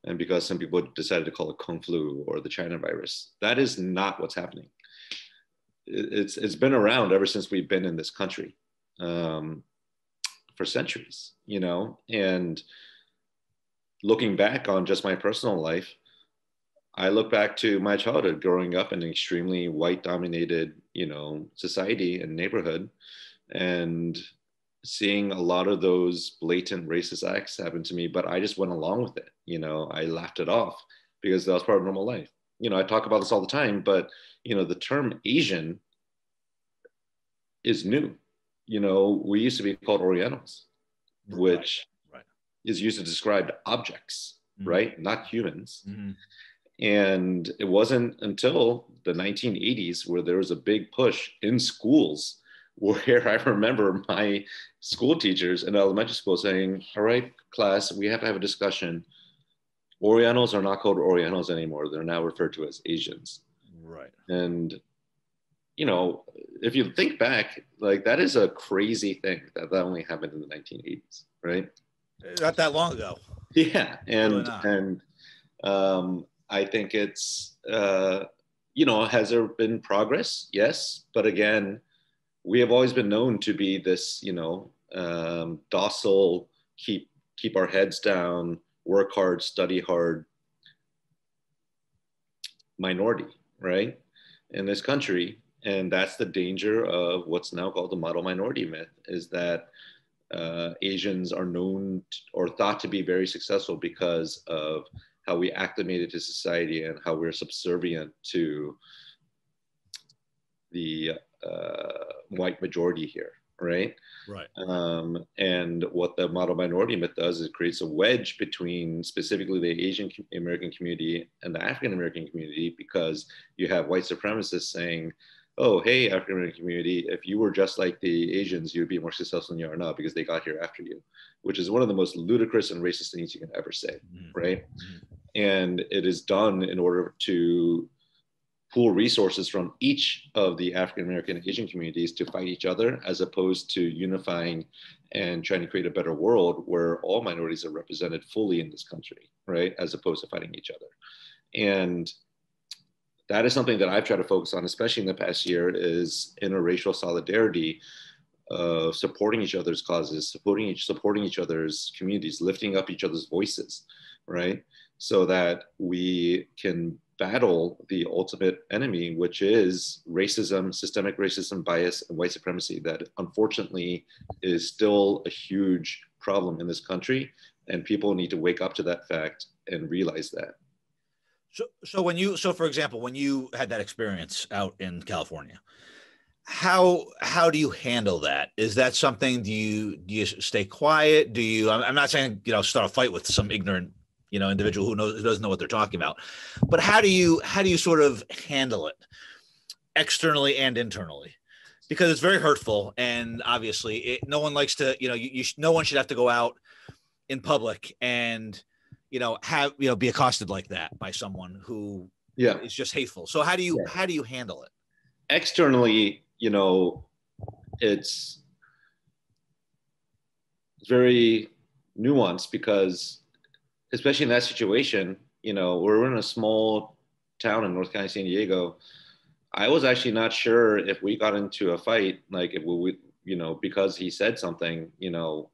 and because some people decided to call it Kung flu or the China virus. That is not what's happening. It's been around ever since we've been in this country, for centuries, you know. And looking back on just my personal life, I look back to my childhood growing up in an extremely white dominated, you know, society and neighborhood, and seeing a lot of those blatant racist acts happen to me, but I just went along with it. You know, I laughed it off because that was part of normal life. You know, I talk about this all the time, but, you know, the term Asian is new. You know, we used to be called Orientals, which right. is used to describe objects, right? Not humans. Mm-hmm. And it wasn't until the 1980s where there was a big push in schools where I remember my school teachers in elementary school saying, all right, class, we have to have a discussion. Orientals are not called Orientals anymore. They're now referred to as Asians. Right. And, you know, if you think back, like that is a crazy thing that only happened in the 1980s, right? Not that long ago. Yeah. Really And I think it's, you know, has there been progress? Yes. But again, we have always been known to be this, you know, docile, keep our heads down, work hard, study hard minority, right, in this country. And that's the danger of what's now called the model minority myth, is that Asians are known or thought to be very successful because of how we acclimated to society and how we're subservient to the white majority here, right? Right. And what the model minority myth does is it creates a wedge between specifically the Asian American community and the African American community, because you have white supremacists saying, oh, hey, African American community, if you were just like the Asians, you'd be more successful than you are now because they got here after you, which is one of the most ludicrous and racist things you can ever say, right? And it is done in order to pool resources from each of the African American and Asian communities to fight each other, as opposed to unifying and trying to create a better world where all minorities are represented fully in this country, right? As opposed to fighting each other. And that is something that I've tried to focus on, especially in the past year, is interracial solidarity, supporting each other's causes, supporting each other's communities, lifting up each other's voices, right? So that we can battle the ultimate enemy, which is racism, systemic racism, bias, and white supremacy, that unfortunately is still a huge problem in this country. And people need to wake up to that fact and realize that. So for example, when you had that experience out in California, how do you handle that? Is that something, do you stay quiet? Do you, I'm not saying, you know, start a fight with some ignorant, you know, individual who doesn't know what they're talking about, but how do you sort of handle it externally and internally? Because it's very hurtful, and obviously no one likes to, you know, no one should have to go out in public and, you know, be accosted like that by someone who is just hateful. So how do you handle it? Externally, you know, it's very nuanced, because especially in that situation, you know, we're in a small town in North County, San Diego. I was actually not sure if we got into a fight, like if we, you know, because he said something, you know,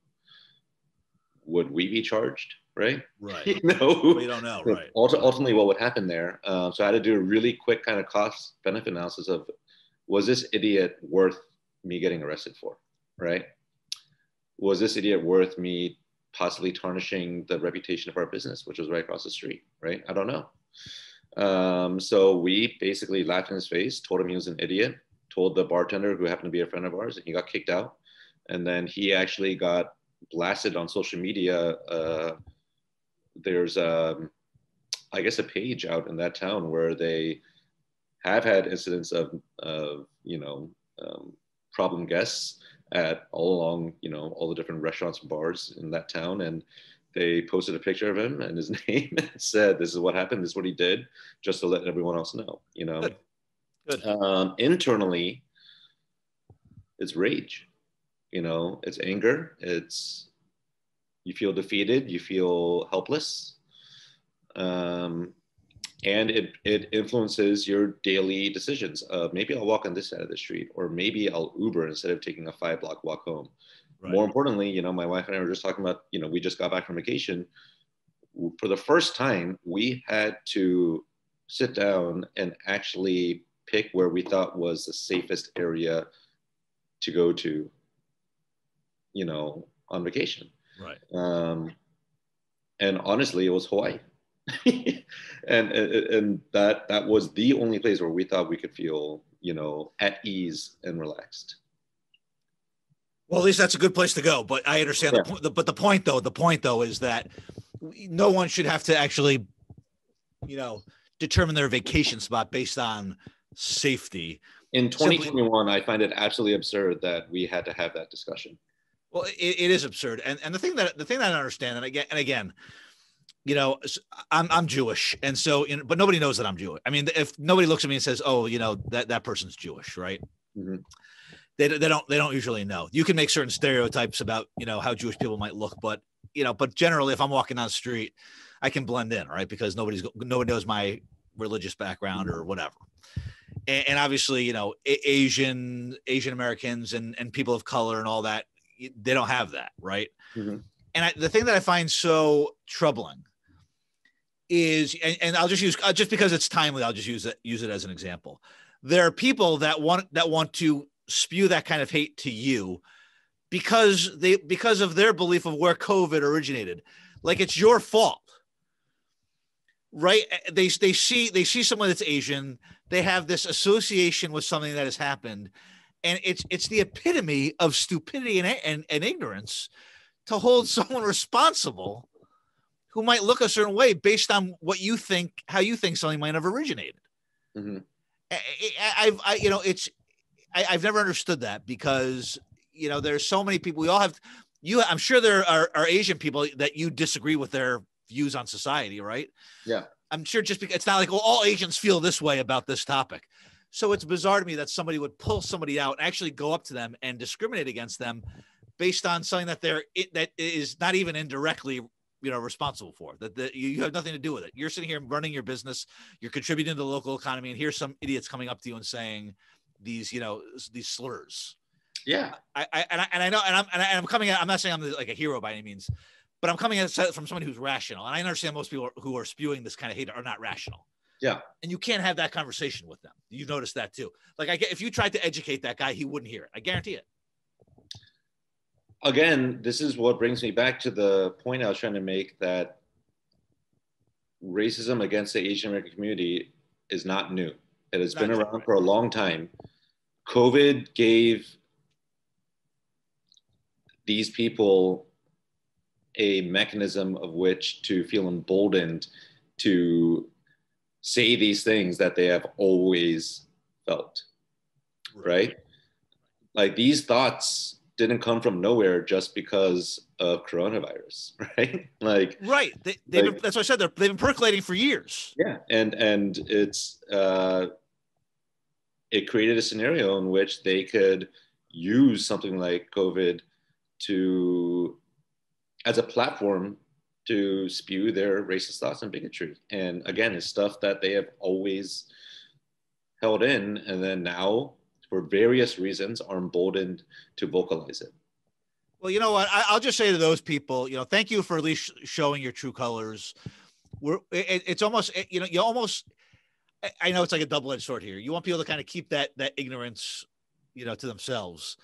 would we be charged? Right. Right. You know, we don't know. Right. Ultimately, what would happen there? So I had to do a really quick kind of cost benefit analysis of, was this idiot worth me getting arrested for? Right. Was this idiot worth me possibly tarnishing the reputation of our business, which was right across the street? Right. I don't know. So we basically laughed in his face, told him he was an idiot, told the bartender, who happened to be a friend of ours, and he got kicked out. And then he actually got blasted on social media. There's, I guess, a page out in that town where they have had incidents of you know, problem guests at all along, you know, all the different restaurants and bars in that town. And they posted a picture of him and his name and said, "This is what happened. This is what he did," just to let everyone else know. You know, Good. Internally, it's rage. You know, it's anger. It's you feel defeated. You feel helpless. Um, and it influences your daily decisions. Maybe I'll walk on this side of the street, or maybe I'll Uber instead of taking a 5 block walk home. Right. More importantly, you know, my wife and I were just talking about, you know, we just got back from vacation. For the first time, we had to sit down and actually pick where we thought was the safest area to go to, you know, on vacation. Right. And honestly, it was Hawaii. and that was the only place where we thought we could feel, you know, at ease and relaxed. Well, at least that's a good place to go. But I understand. Yeah. But the point though is that no one should have to actually, you know, determine their vacation spot based on safety. In 2021, I find it absolutely absurd that we had to have that discussion. Well, it is absurd, and the thing that I don't understand, and again, you know, I'm Jewish, and so, but nobody knows that I'm Jewish. I mean, if nobody looks at me and says, "Oh, you know, that person's Jewish," right? Mm-hmm. They don't usually know. You can make certain stereotypes about, you know, how Jewish people might look, but, you know, but generally, if I'm walking down the street, I can blend in, right? Because nobody knows my religious background or whatever. And obviously, you know, Asian Americans and people of color and all that, they don't have that, right? Mm-hmm. And the thing that I find so troubling is, and I'll just use, just because it's timely, I'll just use it as an example. There are people that want to spew that kind of hate to you because of their belief of where COVID originated. Like it's your fault, right? They see someone that's Asian, they have this association with something that has happened, and it's the epitome of stupidity and ignorance to hold someone responsible who might look a certain way based on what you think, how you think something might have originated. Mm-hmm. I've never understood that, because, you know, there's so many people. We all have I'm sure there are Asian people that you disagree with their views on society, right? Yeah. I'm sure, just because it's not like, well, all Asians feel this way about this topic. So it's bizarre to me that somebody would pull somebody out and actually go up to them and discriminate against them based on something that that is not even indirectly, you know, responsible for. That you have nothing to do with it. You're sitting here running your business, you're contributing to the local economy, and here's some idiots coming up to you and saying these, you know, these slurs. Yeah. I know, and I'm coming at, I'm not saying I'm like a hero by any means, but I'm coming at it from somebody who's rational. And I understand most people who are spewing this kind of hate are not rational. Yeah. And you can't have that conversation with them. You've noticed that too. Like, if you tried to educate that guy, he wouldn't hear it. I guarantee it. Again, this is what brings me back to the point I was trying to make, that racism against the Asian American community is not new. It has been around for a long time. COVID gave these people a mechanism of which to feel emboldened to say these things that they have always felt, right? Like, these thoughts didn't come from nowhere just because of coronavirus, right? Like, right. That's what I said. They've been percolating for years. Yeah. And it's, it created a scenario in which they could use something like COVID as a platform to spew their racist thoughts and bigotry. And again, it's stuff that they have always held in, and then now, for various reasons, are emboldened to vocalize it. Well, you know what? I'll just say to those people, you know, thank you for at least showing your true colors. It's almost, you know, I know it's like a double-edged sword here. You want people to kind of keep that ignorance, you know, to themselves.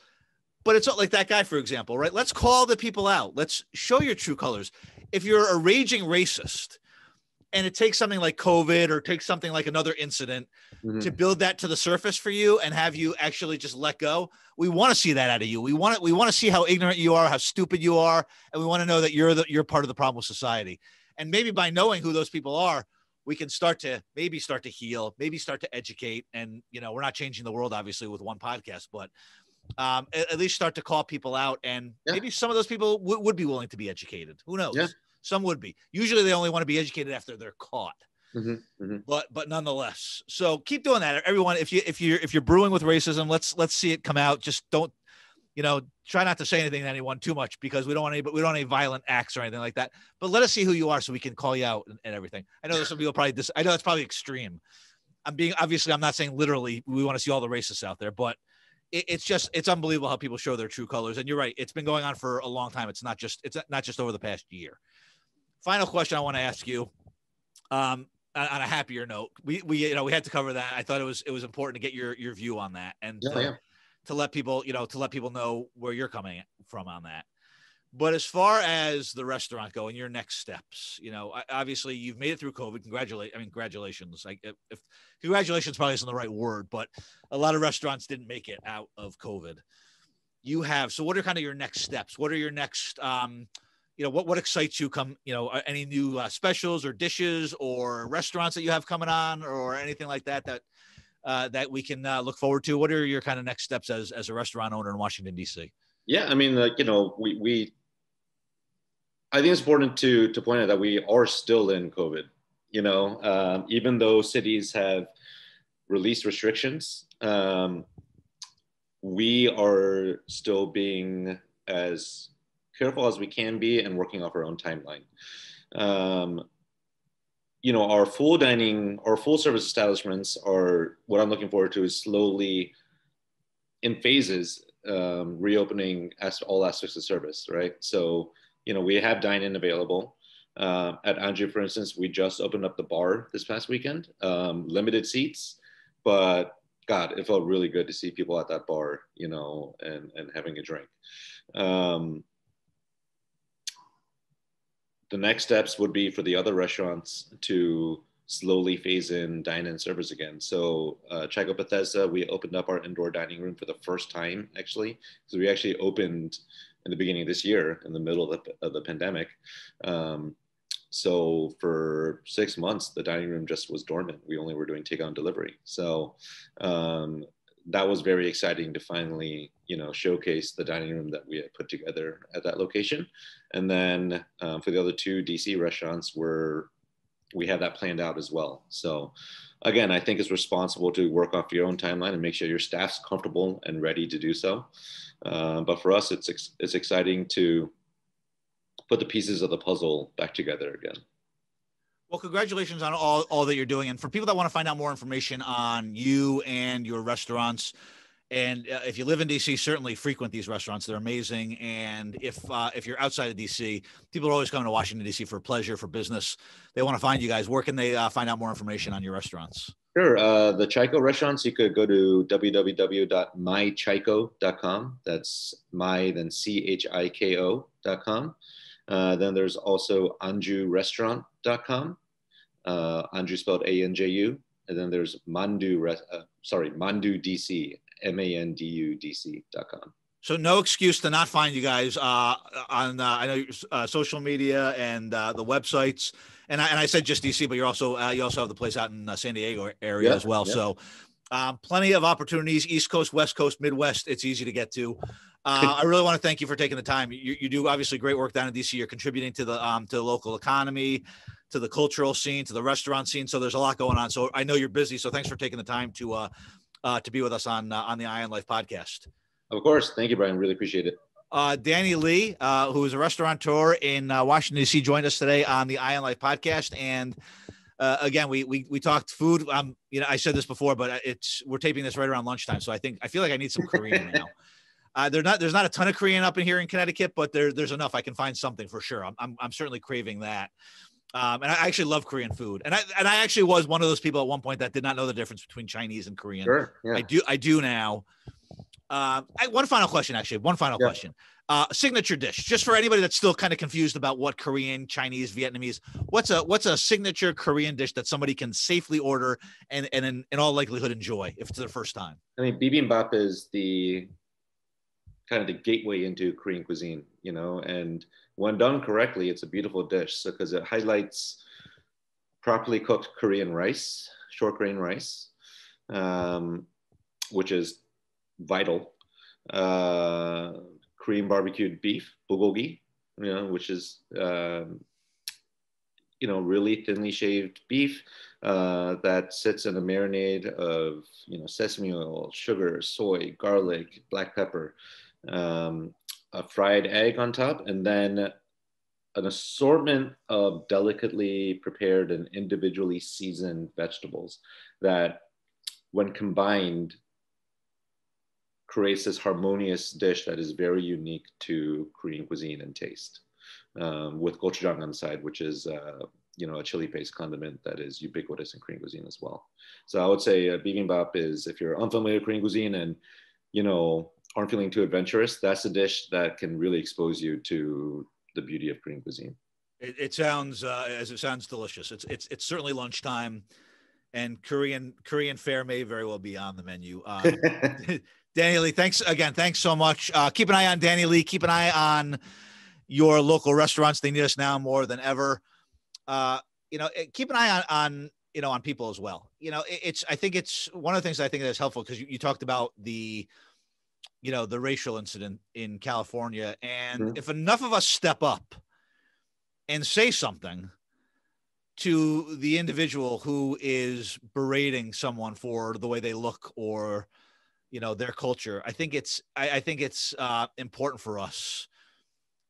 But it's not like that guy, for example, right? Let's call the people out. Let's show your true colors. If you're a raging racist, and it takes something like COVID or takes something like another incident to build that to the surface for you and have you actually just let go, we want to see that out of you. We want to see how ignorant you are, how stupid you are, and we want to know that you're part of the problem with society. And maybe by knowing who those people are, we can start to heal, maybe start to educate. And, you know, we're not changing the world, obviously, with one podcast, but at least start to call people out. And maybe some of those people would be willing to be educated. Who knows? Yeah. Some would be. Usually they only want to be educated after they're caught. But nonetheless, so keep doing that, everyone. If you're brewing with racism, let's see it come out. Just don't, try not to say anything to anyone too much, because we don't want any violent acts or anything like that. But let us see who you are so we can call you out and everything. I know there's some people I know it's probably extreme. I'm not saying literally we want to see all the racists out there, but it's unbelievable how people show their true colors. And you're right, it's been going on for a long time. It's not just over the past year. Final question I want to ask you. On a happier note, we had to cover that. I thought it was important to get your view on that, and to let people know where you're coming from on that. But as far as the restaurant go and your next steps, obviously you've made it through COVID. Congratulations. If congratulations probably isn't the right word, but a lot of restaurants didn't make it out of COVID. So what are kind of your next steps? What are your next, what excites you any new specials or dishes or restaurants that you have coming on or anything like that we can look forward to? What are your kind of next steps as a restaurant owner in Washington, D.C.? Yeah, I mean, I think it's important to point out that we are still in COVID, even though cities have released restrictions, we are still being as careful as we can be and working off our own timeline. Our full service establishments are what I'm looking forward to is slowly in phases reopening all aspects of service, right? So, we have dine-in available. At Anju, for instance, we just opened up the bar this past weekend, limited seats, but God, it felt really good to see people at that bar, and having a drink. The next steps would be for the other restaurants to slowly phase in dine-in service again. So Chico Bethesda, we opened up our indoor dining room for the first time, actually. So we actually opened in the beginning of this year, in the middle of the pandemic. So for 6 months, the dining room just was dormant. We only were doing takeout and delivery. So that was very exciting to finally, showcase the dining room that we had put together at that location. And then for the other 2 DC restaurants, we have that planned out as well. So again, I think it's responsible to work off your own timeline and make sure your staff's comfortable and ready to do so. But for us, it's exciting to put the pieces of the puzzle back together again. Well, congratulations on all that you're doing. And for people that want to find out more information on you and your restaurants, and if you live in DC, certainly frequent these restaurants. They're amazing. And if you're outside of DC, people are always coming to Washington, DC for pleasure, for business. They want to find you guys. Where can they find out more information on your restaurants? Sure. The Chico restaurants, you could go to www.mychico.com. That's my, then CHIKO.com. Then there's also anjurestaurant.com. Anju spelled ANJU. And then there's Mandu DC, MANDUDC.com. So no excuse to not find you guys on I know social media and the websites. And I said just DC, but you also have the place out in San Diego area as well. Yep. So plenty of opportunities, East Coast, West Coast, Midwest. It's easy to get to. I really want to thank you for taking the time. You do obviously great work down in DC. You're contributing to the local economy, to the cultural scene, to the restaurant scene. So there's a lot going on. So I know you're busy. So thanks for taking the time to be with us on the Ion Life podcast. Of course. Thank you, Brian. Really appreciate it. Danny Lee, who is a restaurateur in Washington, D.C., joined us today on the Ion Life podcast. And again, we talked food. I said this before, but we're taping this right around lunchtime. So I feel like I need some Korean now. There's not a ton of Korean up in here in Connecticut, but there's enough. I can find something for sure. I'm certainly craving that. And I actually love Korean food. And I actually was one of those people at one point that did not know the difference between Chinese and Korean. Sure, yeah. I do now. One final question. Signature dish, just for anybody that's still kind of confused about what Korean, Chinese, Vietnamese, what's a signature Korean dish that somebody can safely order and in all likelihood enjoy if it's their first time? I mean, bibimbap is the kind of the gateway into Korean cuisine, and when done correctly, it's a beautiful dish. So, because it highlights properly cooked Korean rice, short grain rice, which is vital. Korean barbecued beef, bulgogi, which is really thinly shaved beef that sits in a marinade of, sesame oil, sugar, soy, garlic, black pepper, a fried egg on top, and then an assortment of delicately prepared and individually seasoned vegetables that, when combined, creates this harmonious dish that is very unique to Korean cuisine and taste. With gochujang on the side, which is a chili-based condiment that is ubiquitous in Korean cuisine as well. So I would say bibimbap is, if you're unfamiliar with Korean cuisine and aren't feeling too adventurous, that's a dish that can really expose you to the beauty of Korean cuisine. It sounds it sounds delicious. It's certainly lunchtime, and Korean fare may very well be on the menu. Danny Lee, thanks again. Thanks so much. Keep an eye on Danny Lee. Keep an eye on your local restaurants. They need us now more than ever. Keep an eye on people as well. I think it's one of the things I think that's helpful, because you talked about the racial incident in California. And if enough of us step up and say something to the individual who is berating someone for the way they look or, their culture, I think it's important for us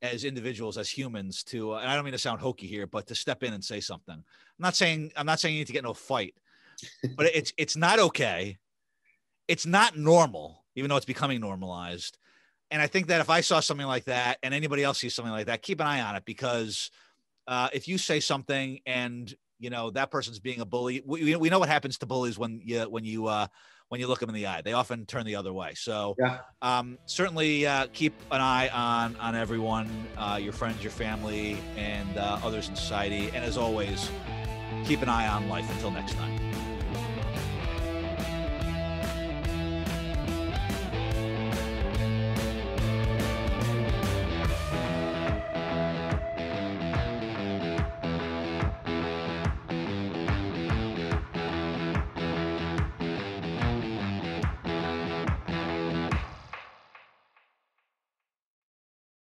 as individuals, as humans, to, and I don't mean to sound hokey here, but to step in and say something. I'm not saying you need to get in a fight, but it's not okay. It's not normal, even though it's becoming normalized. And I think that if I saw something like that, and anybody else sees something like that, keep an eye on it, because if you say something and that person's being a bully, we know what happens to bullies when you look them in the eye. They often turn the other way. So certainly keep an eye on everyone, your friends, your family, and others in society. And as always, keep an eye on life. Until next time.